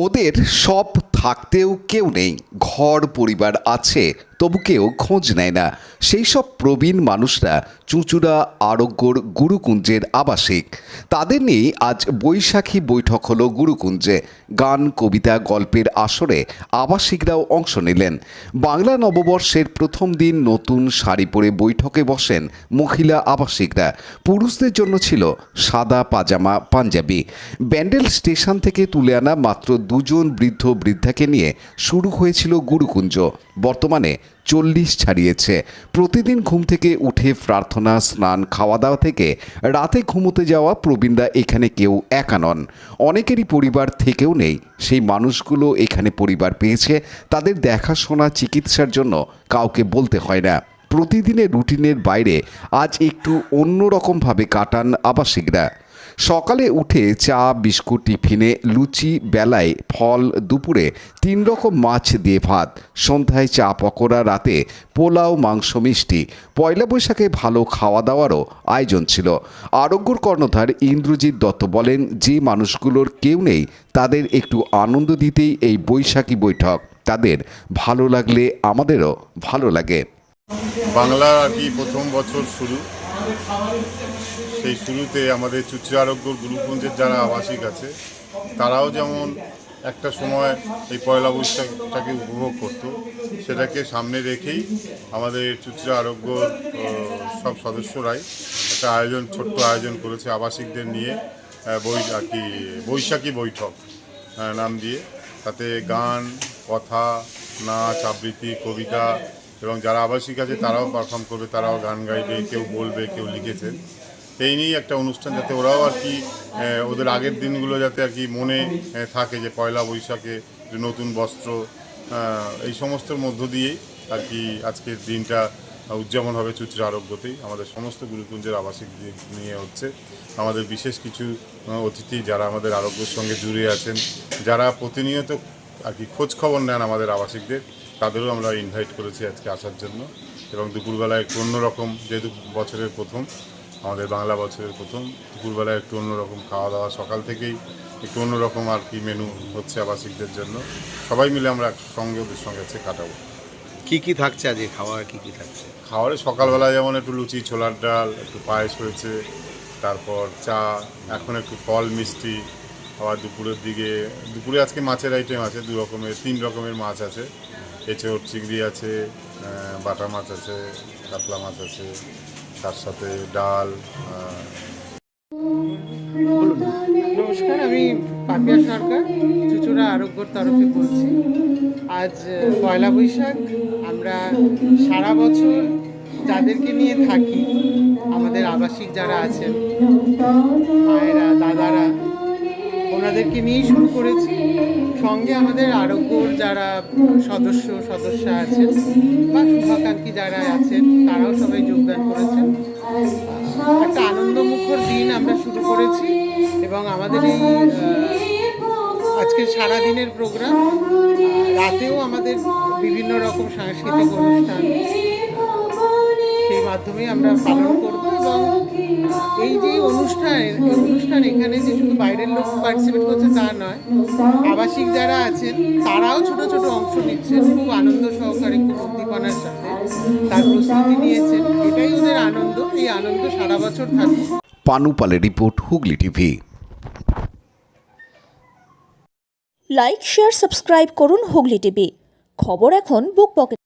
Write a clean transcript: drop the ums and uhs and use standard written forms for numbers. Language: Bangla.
ওদের সব থাকতেও কেউ নেই, ঘর পরিবার আছে তবু কেউ খোঁজ নেয় না। সেই সব প্রবীণ মানুষরা চুঁচুড়া আরোগ্যর গুরুকুঞ্জের আবাসিক। তাদের নিয়ে আজ বৈশাখী বৈঠক হলো গুরুকুঞ্জে। গান, কবিতা, গল্পের আসরে আবাসিকরাও অংশ নিলেন। বাংলা নববর্ষের প্রথম দিন নতুন শাড়ি পরে বৈঠকে বসেন মহিলা আবাসিকরা। পুরুষদের জন্য ছিল সাদা পাজামা, পাঞ্জাবি। ব্যান্ডেল স্টেশন থেকে তুলে আনা মাত্র দুজন বৃদ্ধ বৃদ্ধাকে নিয়ে শুরু হয়েছিল গুরুকুঞ্জ। বর্তমানে 40 ছাড়িয়েছে। প্রতিদিন ঘুম থেকে উঠে প্রার্থনা, স্নান, খাওয়া দাওয়া থেকে রাতে ঘুমোতে যাওয়া প্রবীণরা এখানে কেউ একা নন। অনেকেরই পরিবার থেকেও নেই। সেই মানুষগুলো এখানে পরিবার পেয়েছে। তাদের দেখাশোনা, চিকিৎসার জন্য কাউকে বলতে হয় না। প্রতিদিনের রুটিনের বাইরে আজ একটু অন্যরকমভাবে কাটান আবাসিকরা। সকালে উঠে চা, বিস্কুট, টিফিনে লুচি, বেলায় ফল, দুপুরে 3 রকম মাছ দিয়ে ভাত, সন্ধ্যায় চা, পকোড়া, রাতে পোলাও, মাংস, মিষ্টি। পয়লা বৈশাখে ভালো খাওয়া দাওয়ারও আয়োজন ছিল। আরোগ্যর কর্ণধার ইন্দ্রজিৎ দত্ত বলেন, যে মানুষগুলোর কেউ নেই তাদের একটু আনন্দ দিতেই এই বৈশাখী বৈঠক। তাদের ভালো লাগলে আমাদেরও ভালো লাগে। বাংলা আর কি প্রথম বছর শুরু, সেই শুরুতে আমাদের চুঁচুড়া আরোগ্যর গুরুকুঞ্জের যারা আবাসিক আছে তারাও যেমন একটা সময় এই পয়লা বৈশাখটাকে উপভোগ করত, সেটাকে সামনে রেখেই আমাদের চুঁচুড়া আরোগ্যর সব সদস্যরাই একটা ছোট্ট আয়োজন করেছে আবাসিকদের নিয়ে, আর কি বৈশাখী বৈঠক নাম দিয়ে। তাতে গান, কথা, নাচ, আবৃত্তি, কবিতা এবং যারা আবাসিক আছে তারাও পারফর্ম করবে, তারাও গান গাইবে, কেউ বলবে, কেউ লিখেছেন। এই নিয়েই একটা অনুষ্ঠান, যাতে ওরাও আর কি ওদের আগের দিনগুলো যাতে আর কি মনে থাকে, যে পয়লা বৈশাখে নতুন বস্ত্র, এই সমস্তর মধ্য দিয়েই আর কি আজকের দিনটা উদযাপন হবে চুঁচুড়া আরোগ্যতেই। আমাদের সমস্ত গুরুকুঞ্জের আবাসিক নিয়ে হচ্ছে। আমাদের বিশেষ কিছু অতিথি যারা আমাদের আরোগ্যের সঙ্গে জুড়ে আছেন, যারা প্রতিনিয়ত আর কি খোঁজ খবর নেন আমাদের আবাসিকদের, তাদেরও আমরা ইনভাইট করেছি আজকে আসার জন্য। এবং দুপুরবেলায় একটু অন্যরকম, যেহেতু বছরের প্রথম, আমাদের বাংলা বছরের প্রথম, দুপুরবেলায় একটু অন্যরকম খাওয়া দাওয়া, সকাল থেকেই একটু অন্যরকম আর কি মেনু হচ্ছে আবাসিকদের জন্য। সবাই মিলে আমরা একসঙ্গে ওদের সঙ্গে আছে কাটাবো। কি থাকছে আজকে খাওয়ার, কি থাকছে খাওয়ারে সকালবেলায় যেমন একটু লুচি, ছোলার ডাল, একটু পায়েস হয়েছে, তারপর চা, এখন একটু ফল, মিষ্টি। আবার দুপুরে আজকে মাছের আইটেম আছে 3 রকমের মাছ আছে। এঁচোড়, চিংড়ি আছে, বাটা মাছ আছে, কাতলা মাছ আছে, তার সাথে ডাল। নমস্কার, আমি পাপিয়া সরকার, চুঁচুড়া আরোগ্যর তরফে বলছি। আজ পয়লা বৈশাখ। আমরা সারা বছর যাদেরকে নিয়ে থাকি, আমাদের আবাসিক যারা আছেন, মায়েরা, দাদারা, ওনাদেরকে নিয়েই শুরু করেছি। সঙ্গে আমাদের আরোগ্যর যারা সদস্যা আছেন বা শুভাকাঙ্ক্ষী যারা আছেন, তারাও সবাই যোগদান করেছেন। একটা আনন্দমুখর দিন আমরা শুরু করেছি এবং আমাদের এই আজকের সারাদিনের প্রোগ্রাম, রাতেও আমাদের বিভিন্ন রকম সাংস্কৃতিক অনুষ্ঠান, সেই মাধ্যমে আমরা পালন করব। এবং এই যে অনুষ্ঠান এখানে যে শুধু বাইরের লোক পার্টিসিপেট করছে তা নয়, আবাসিক যারা আছেন তারাও ছোট ছোট অংশ নিচ্ছেন, খুব আনন্দ সহকারে, খুব উদ্দীপনার সাথে তার প্রস্তুতি নিয়েছেন। এটাই ওদের আনন্দ। এই আনন্দ সারা বছর থাকবে। পানু পালের report, Hooghly TV. Like, share, subscribe করুন হুগলি টিভি। খবর এখন বুক পকেটে।